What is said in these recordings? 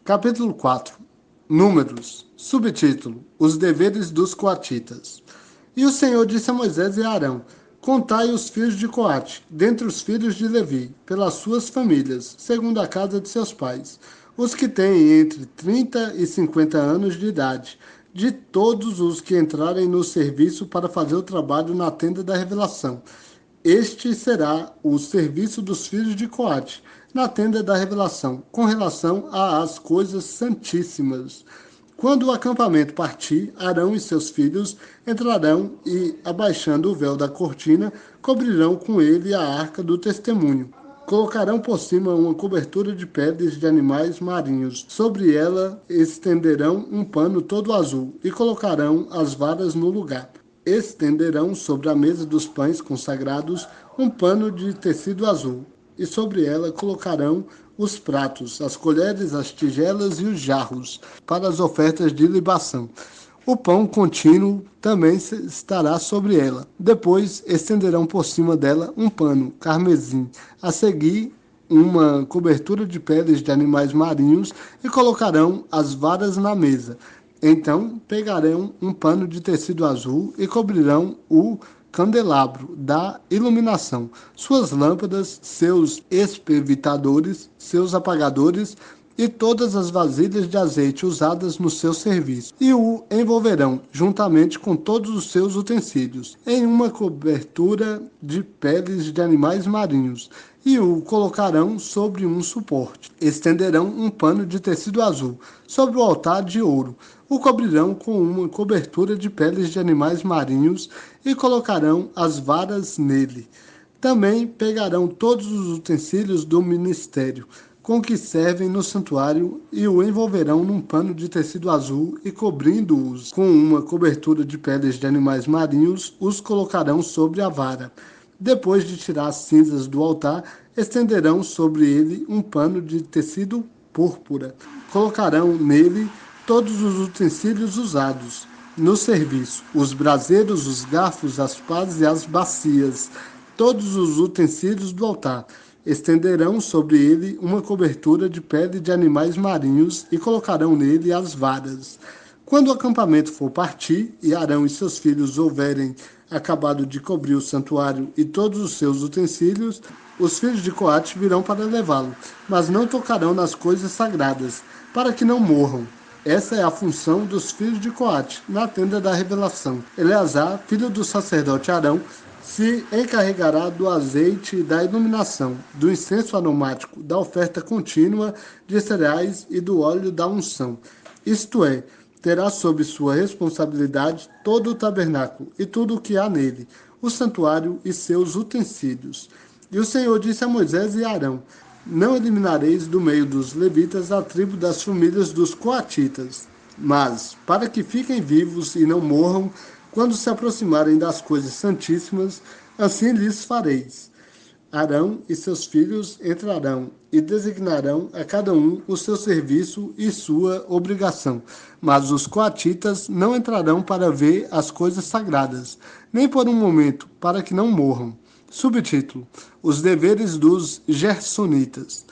Capítulo 4. Números. Subtítulo: Os deveres dos coatitas. E o Senhor disse a Moisés e a Arão: Contai os filhos de Coate, dentre os filhos de Levi, pelas suas famílias, segundo a casa de seus pais, os que têm entre 30 e 50 anos de idade, de todos os que entrarem no serviço para fazer o trabalho na tenda da revelação. Este será o serviço dos filhos de Coate, na tenda da revelação, com relação às coisas santíssimas. Quando o acampamento partir, Arão e seus filhos entrarão e, abaixando o véu da cortina, cobrirão com ele a arca do testemunho. Colocarão por cima uma cobertura de peles de animais marinhos. Sobre ela estenderão um pano todo azul e colocarão as varas no lugar. Estenderão sobre a mesa dos pães consagrados um pano de tecido azul, e sobre ela colocarão os pratos, as colheres, as tigelas e os jarros, para as ofertas de libação. O pão contínuo também estará sobre ela. Depois estenderão por cima dela um pano carmesim, a seguir uma cobertura de peles de animais marinhos, e colocarão as varas na mesa. Então pegarão um pano de tecido azul e cobrirão o candelabro da iluminação, suas lâmpadas, seus espevitadores, seus apagadores e todas as vasilhas de azeite usadas no seu serviço, e o envolverão, juntamente com todos os seus utensílios, em uma cobertura de peles de animais marinhos, e o colocarão sobre um suporte. Estenderão um pano de tecido azul sobre o altar de ouro, o cobrirão com uma cobertura de peles de animais marinhos e colocarão as varas nele. Também pegarão todos os utensílios do ministério com que servem no santuário e o envolverão num pano de tecido azul e, cobrindo-os com uma cobertura de peles de animais marinhos, os colocarão sobre a vara. Depois de tirar as cinzas do altar, estenderão sobre ele um pano de tecido púrpura. Colocarão nele todos os utensílios usados no serviço, os braseiros, os garfos, as pás e as bacias, todos os utensílios do altar. Estenderão sobre ele uma cobertura de pele de animais marinhos e colocarão nele as varas. Quando o acampamento for partir e Arão e seus filhos houverem acabado de cobrir o santuário e todos os seus utensílios, os filhos de Coate virão para levá-lo, mas não tocarão nas coisas sagradas, para que não morram. Essa é a função dos filhos de Coate, na tenda da revelação. Eleazar, filho do sacerdote Arão, se encarregará do azeite da iluminação, do incenso aromático, da oferta contínua de cereais e do óleo da unção. Isto é, terá sob sua responsabilidade todo o tabernáculo e tudo o que há nele, o santuário e seus utensílios. E o Senhor disse a Moisés e a Arão: Não eliminareis do meio dos levitas a tribo das famílias dos coatitas, mas, para que fiquem vivos e não morram, quando se aproximarem das coisas santíssimas, assim lhes fareis. Arão e seus filhos entrarão e designarão a cada um o seu serviço e sua obrigação. Mas os coatitas não entrarão para ver as coisas sagradas, nem por um momento, para que não morram. Subtítulo: Os deveres dos Gersonitas.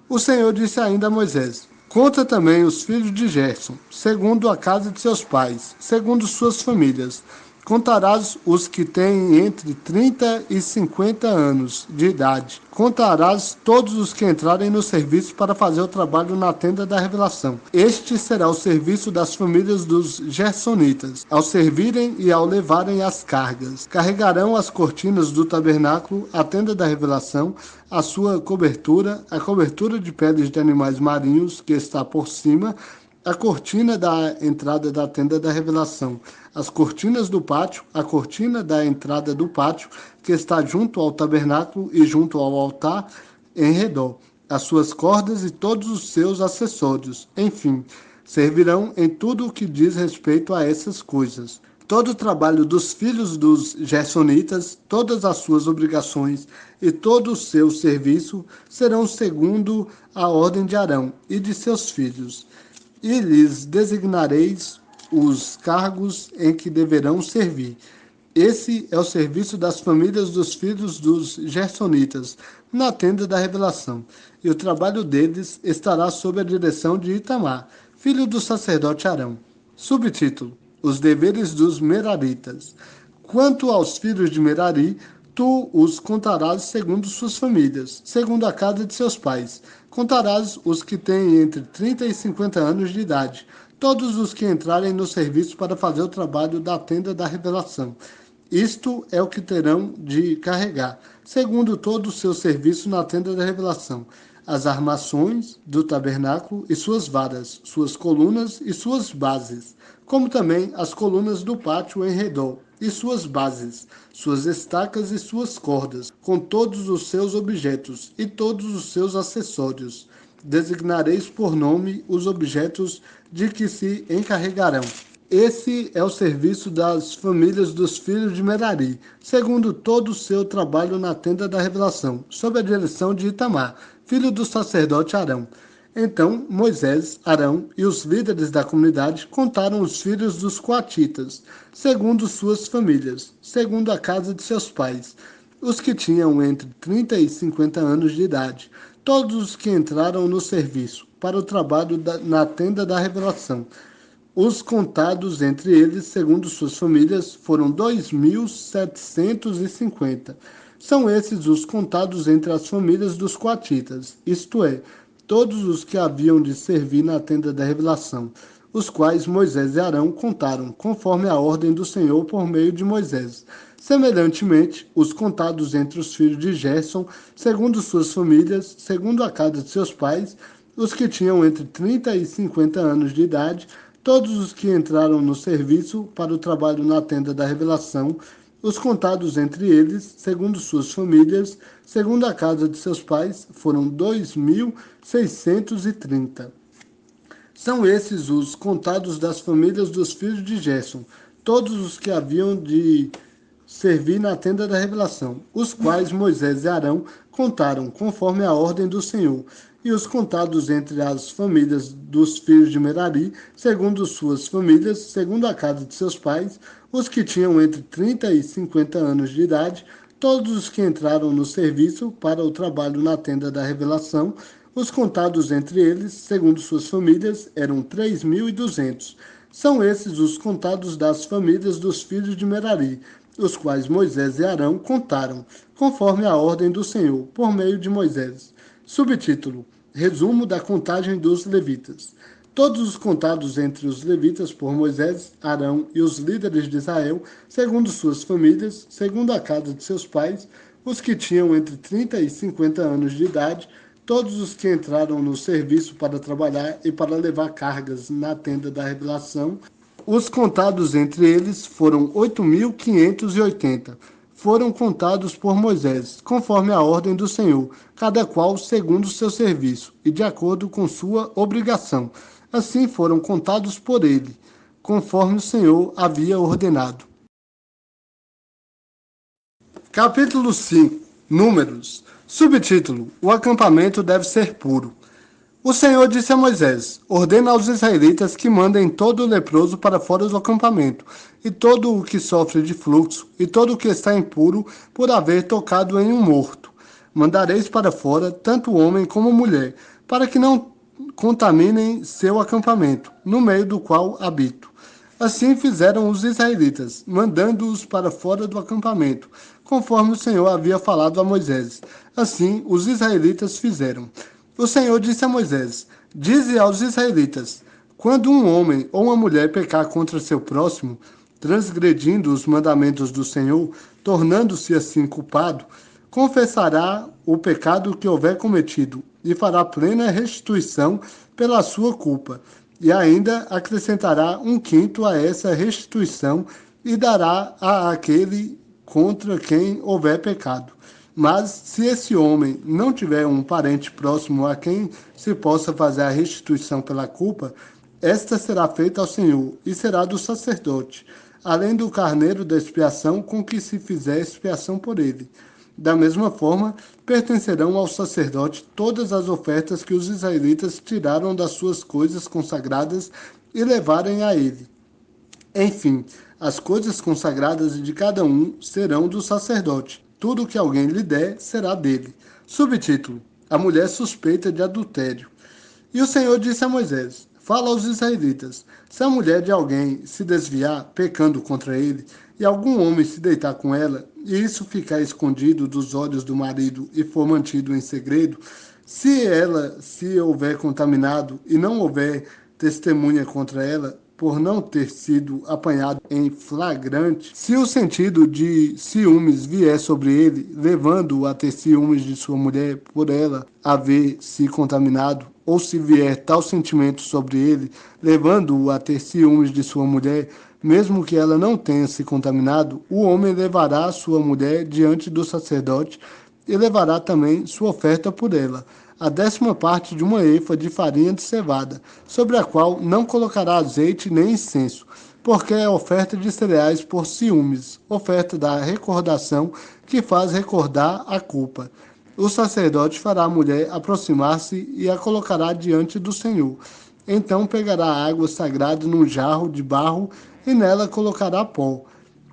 O Senhor disse ainda a Moisés: Conta também os filhos de Gerson, segundo a casa de seus pais, segundo suas famílias. Contarás os que têm entre 30 e 50 anos de idade. Contarás todos os que entrarem no serviço para fazer o trabalho na tenda da revelação. Este será o serviço das famílias dos Gersonitas, ao servirem e ao levarem as cargas. Carregarão as cortinas do tabernáculo, a tenda da revelação, a sua cobertura, a cobertura de peles de animais marinhos que está por cima, a cortina da entrada da tenda da revelação, as cortinas do pátio, a cortina da entrada do pátio, que está junto ao tabernáculo e junto ao altar em redor, as suas cordas e todos os seus acessórios. Enfim, servirão em tudo o que diz respeito a essas coisas. Todo o trabalho dos filhos dos Gersonitas, todas as suas obrigações e todo o seu serviço serão segundo a ordem de Arão e de seus filhos. E lhes designareis os cargos em que deverão servir. Esse é o serviço das famílias dos filhos dos Gersonitas, na tenda da revelação, e o trabalho deles estará sob a direção de Itamar, filho do sacerdote Arão. Subtítulo: Os deveres dos Meraritas. Quanto aos filhos de Merari, tu os contarás segundo suas famílias, segundo a casa de seus pais. Contarás os que têm entre 30 e 50 anos de idade, todos os que entrarem no serviço para fazer o trabalho da tenda da revelação. Isto é o que terão de carregar, segundo todo o seu serviço na tenda da revelação: as armações do tabernáculo e suas varas, suas colunas e suas bases, como também as colunas do pátio em redor e suas bases, suas estacas e suas cordas, com todos os seus objetos e todos os seus acessórios. Designareis por nome os objetos de que se encarregarão. Esse é o serviço das famílias dos filhos de Merari, segundo todo o seu trabalho na tenda da revelação, sob a direção de Itamar, filho do sacerdote Arão. Então Moisés, Arão e os líderes da comunidade contaram os filhos dos coatitas, segundo suas famílias, segundo a casa de seus pais, os que tinham entre 30 e 50 anos de idade, todos os que entraram no serviço para o trabalho na tenda da revelação. Os contados entre eles, segundo suas famílias, foram 2.750. São esses os contados entre as famílias dos coatitas, isto é, todos os que haviam de servir na tenda da revelação, os quais Moisés e Arão contaram, conforme a ordem do Senhor por meio de Moisés. Semelhantemente, os contados entre os filhos de Gerson, segundo suas famílias, segundo a casa de seus pais, os que tinham entre 30 e 50 anos de idade, todos os que entraram no serviço para o trabalho na tenda da revelação, os contados entre eles, segundo suas famílias, segundo a casa de seus pais, foram 2.630. São esses os contados das famílias dos filhos de Gerson, todos os que haviam de servir na tenda da revelação, os quais Moisés e Arão contaram, conforme a ordem do Senhor, e os contados entre as famílias dos filhos de Merari, segundo suas famílias, segundo a casa de seus pais, os que tinham entre 30 e 50 anos de idade, todos os que entraram no serviço para o trabalho na tenda da revelação, os contados entre eles, segundo suas famílias, eram 3.200. São esses os contados das famílias dos filhos de Merari, os quais Moisés e Arão contaram, conforme a ordem do Senhor, por meio de Moisés. Subtítulo: Resumo da contagem dos levitas. Todos os contados entre os levitas por Moisés, Arão e os líderes de Israel, segundo suas famílias, segundo a casa de seus pais, os que tinham entre 30 e 50 anos de idade, todos os que entraram no serviço para trabalhar e para levar cargas na tenda da revelação, os contados entre eles foram 8.580. Foram contados por Moisés, conforme a ordem do Senhor, cada qual segundo o seu serviço, e de acordo com sua obrigação. Assim foram contados por ele, conforme o Senhor havia ordenado. Capítulo 5. Números. Subtítulo: O acampamento deve ser puro. O Senhor disse a Moisés: Ordena aos israelitas que mandem todo o leproso para fora do acampamento, e todo o que sofre de fluxo, e todo o que está impuro por haver tocado em um morto. Mandareis para fora tanto homem como mulher, para que não contaminem seu acampamento, no meio do qual habito. Assim fizeram os israelitas, mandando-os para fora do acampamento, conforme o Senhor havia falado a Moisés. Assim os israelitas fizeram. O Senhor disse a Moisés: Dize aos israelitas: quando um homem ou uma mulher pecar contra seu próximo, transgredindo os mandamentos do Senhor, tornando-se assim culpado, confessará o pecado que houver cometido e fará plena restituição pela sua culpa, e ainda acrescentará 1/5 a essa restituição e dará a aquele contra quem houver pecado. Mas se esse homem não tiver um parente próximo a quem se possa fazer a restituição pela culpa, esta será feita ao Senhor e será do sacerdote, além do carneiro da expiação com que se fizer expiação por ele. Da mesma forma, pertencerão ao sacerdote todas as ofertas que os israelitas tiraram das suas coisas consagradas e levarem a ele. Enfim, As coisas consagradas de cada um serão do sacerdote. Tudo que alguém lhe der será dele. Subtítulo: A mulher suspeita de adultério. E o Senhor disse a Moisés: Fala aos israelitas: se a mulher de alguém se desviar, pecando contra ele, e algum homem se deitar com ela, e isso ficar escondido dos olhos do marido e for mantido em segredo, se ela se houver contaminado e não houver testemunha contra ela, por não ter sido apanhado em flagrante, se o sentido de ciúmes vier sobre ele, levando-o a ter ciúmes de sua mulher por ela haver se contaminado, ou se vier tal sentimento sobre ele, levando-o a ter ciúmes de sua mulher, mesmo que ela não tenha se contaminado, o homem levará a sua mulher diante do sacerdote e levará também sua oferta por ela, a 10ª parte de uma efa de farinha de cevada, sobre a qual não colocará azeite nem incenso, porque é oferta de cereais por ciúmes, oferta da recordação que faz recordar a culpa. O sacerdote fará a mulher aproximar-se e a colocará diante do Senhor. Então pegará a água sagrada num jarro de barro e nela colocará pó,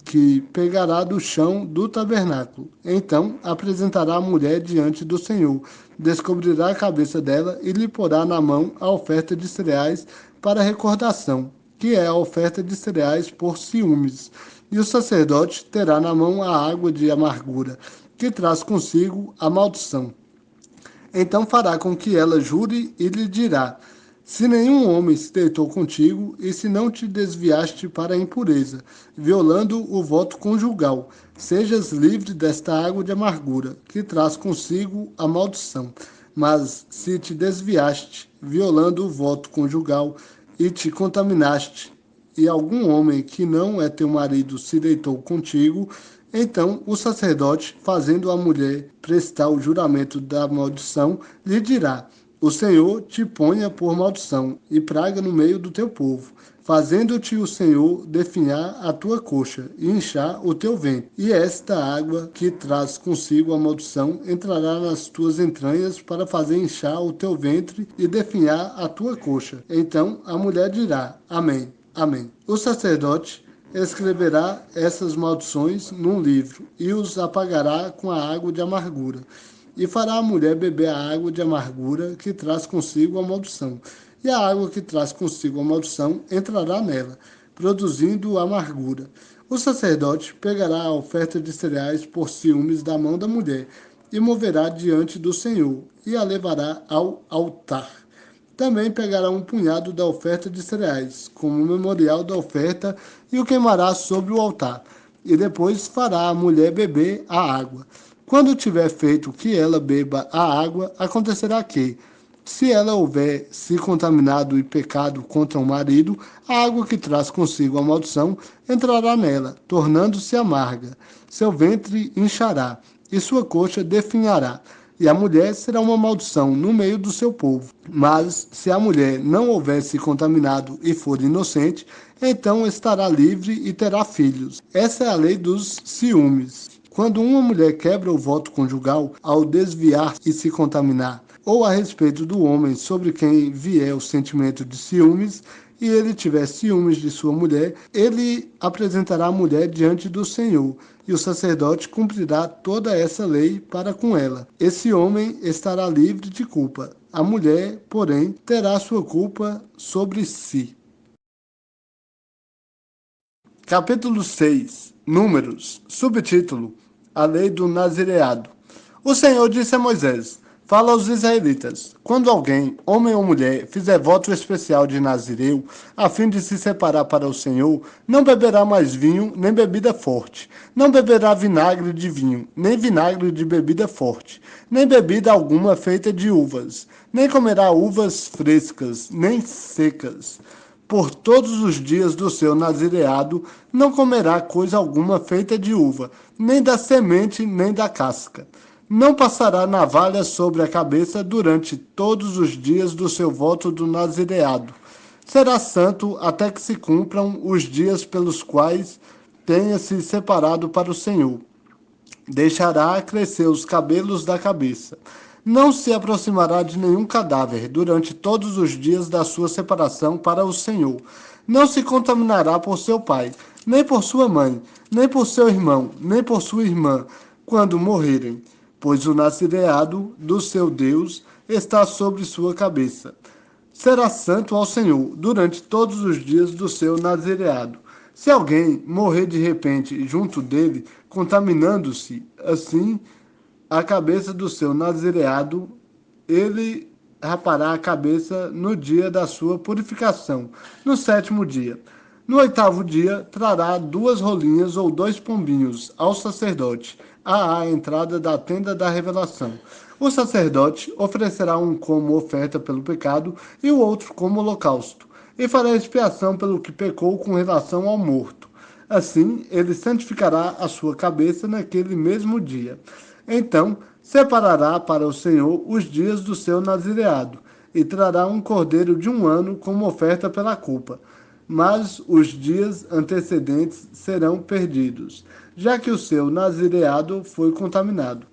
que pegará do chão do tabernáculo. Então apresentará a mulher diante do Senhor, descobrirá a cabeça dela e lhe porá na mão a oferta de cereais para recordação, que é a oferta de cereais por ciúmes. E o sacerdote terá na mão a água de amargura, que traz consigo a maldição. Então fará com que ela jure e lhe dirá: se nenhum homem se deitou contigo, e se não te desviaste para a impureza, violando o voto conjugal, sejas livre desta água de amargura, que traz consigo a maldição. Mas se te desviaste, violando o voto conjugal, e te contaminaste, e algum homem que não é teu marido se deitou contigo, então o sacerdote, fazendo a mulher prestar o juramento da maldição, lhe dirá: o Senhor te ponha por maldição e praga no meio do teu povo, fazendo-te o Senhor definhar a tua coxa e inchar o teu ventre. E esta água que traz consigo a maldição entrará nas tuas entranhas para fazer inchar o teu ventre e definhar a tua coxa. Então a mulher dirá: Amém, Amém. O sacerdote escreverá essas maldições num livro e os apagará com a água de amargura. E fará a mulher beber a água de amargura que traz consigo a maldição. E a água que traz consigo a maldição entrará nela, produzindo amargura. O sacerdote pegará a oferta de cereais por ciúmes da mão da mulher, e moverá diante do Senhor, e a levará ao altar. Também pegará um punhado da oferta de cereais, como memorial da oferta, e o queimará sobre o altar. E depois fará a mulher beber a água. Quando tiver feito que ela beba a água, acontecerá que, se ela houver se contaminado e pecado contra o marido, a água que traz consigo a maldição entrará nela, tornando-se amarga. Seu ventre inchará, e sua coxa definhará. E a mulher será uma maldição no meio do seu povo. Mas, se a mulher não houver se contaminado e for inocente, então estará livre e terá filhos. Essa é a lei dos ciúmes. Quando uma mulher quebra o voto conjugal ao desviar e se contaminar, ou a respeito do homem sobre quem vier o sentimento de ciúmes, e ele tiver ciúmes de sua mulher, ele apresentará a mulher diante do Senhor, e o sacerdote cumprirá toda essa lei para com ela. Esse homem estará livre de culpa. A mulher, porém, terá sua culpa sobre si. Capítulo 6. Números. Subtítulo: A lei do nazireado. O Senhor disse a Moisés: Fala aos israelitas: quando alguém, homem ou mulher, fizer voto especial de nazireu, a fim de se separar para o Senhor, não beberá mais vinho, nem bebida forte. Não beberá vinagre de vinho, nem vinagre de bebida forte, nem bebida alguma feita de uvas. Nem comerá uvas frescas, nem secas. Por todos os dias do seu nazireado, não comerá coisa alguma feita de uva, nem da semente, nem da casca. Não passará navalha sobre a cabeça durante todos os dias do seu voto do nazireado. Será santo até que se cumpram os dias pelos quais tenha se separado para o Senhor. Deixará crescer os cabelos da cabeça. Não se aproximará de nenhum cadáver durante todos os dias da sua separação para o Senhor. Não se contaminará por seu pai, nem por sua mãe, nem por seu irmão, nem por sua irmã, quando morrerem, pois o nazireado do seu Deus está sobre sua cabeça. Será santo ao Senhor durante todos os dias do seu nazireado. Se alguém morrer de repente junto dele, contaminando-se assim a cabeça do seu nazireado, ele rapará a cabeça no dia da sua purificação, no 7º dia. No 8º dia, trará 2 rolinhas ou 2 pombinhos ao sacerdote, à entrada da tenda da revelação. O sacerdote oferecerá um como oferta pelo pecado e o outro como holocausto, e fará expiação pelo que pecou com relação ao morto. Assim, ele santificará a sua cabeça naquele mesmo dia. Então, separará para o Senhor os dias do seu nazireado, e trará um cordeiro de 1 ano como oferta pela culpa. Mas os dias antecedentes serão perdidos, já que o seu nazireado foi contaminado.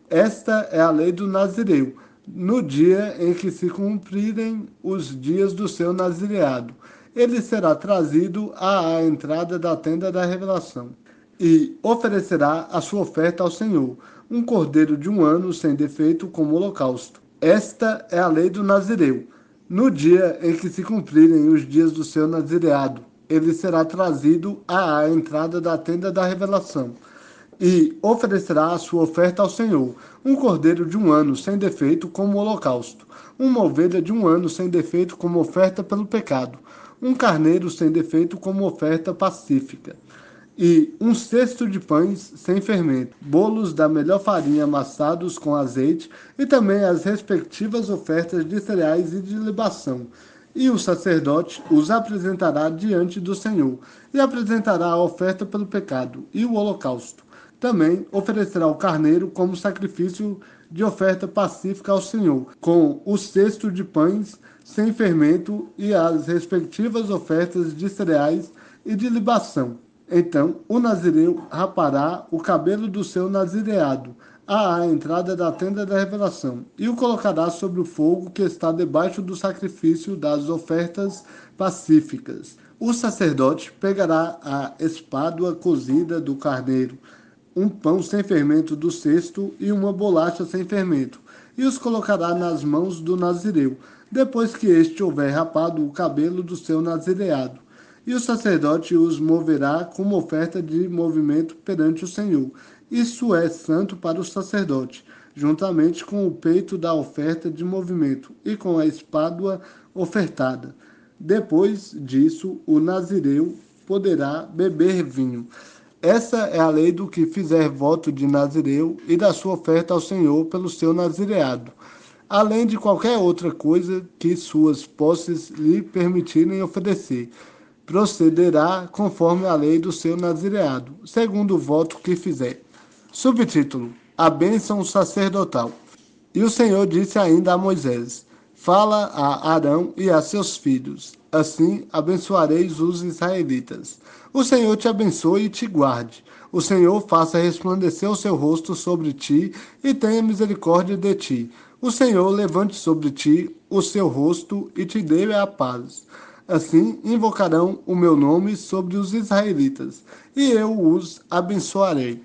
Esta é a lei do nazireu, no dia em que se cumprirem os dias do seu nazireado. Ele será trazido à entrada da tenda da revelação e oferecerá a sua oferta ao Senhor, um cordeiro de 1 ano sem defeito como holocausto. Esta é a lei do nazireu. No dia em que se cumprirem os dias do seu nazireado, ele será trazido à entrada da tenda da revelação e oferecerá a sua oferta ao Senhor, um cordeiro de 1 ano sem defeito como holocausto, uma ovelha de 1 ano sem defeito como oferta pelo pecado, um carneiro sem defeito como oferta pacífica, e 1 cesto de pães sem fermento, bolos da melhor farinha amassados com azeite, e também as respectivas ofertas de cereais e de libação. E o sacerdote os apresentará diante do Senhor, e apresentará a oferta pelo pecado e o holocausto. Também oferecerá o carneiro como sacrifício de oferta pacífica ao Senhor, com o cesto de pães sem fermento e as respectivas ofertas de cereais e de libação. Então o nazireu rapará o cabelo do seu nazireado à entrada da tenda da revelação, e o colocará sobre o fogo que está debaixo do sacrifício das ofertas pacíficas. O sacerdote pegará a espádua cozida do carneiro, um pão sem fermento do cesto e uma bolacha sem fermento, e os colocará nas mãos do nazireu, depois que este houver rapado o cabelo do seu nazireado. E o sacerdote os moverá como oferta de movimento perante o Senhor. Isso é santo para o sacerdote, juntamente com o peito da oferta de movimento e com a espádua ofertada. Depois disso, o nazireu poderá beber vinho. Essa é a lei do que fizer voto de nazireu e da sua oferta ao Senhor pelo seu nazireado, além de qualquer outra coisa que suas posses lhe permitirem oferecer. Procederá conforme a lei do seu nazireado, segundo o voto que fizer. Subtítulo: A bênção sacerdotal. E o Senhor disse ainda a Moisés: Fala a Arão e a seus filhos, assim abençoareis os israelitas. O Senhor te abençoe e te guarde. O Senhor faça resplandecer o seu rosto sobre ti e tenha misericórdia de ti. O Senhor levante sobre ti o seu rosto e te dê a paz. Assim invocarão o meu nome sobre os israelitas, e eu os abençoarei.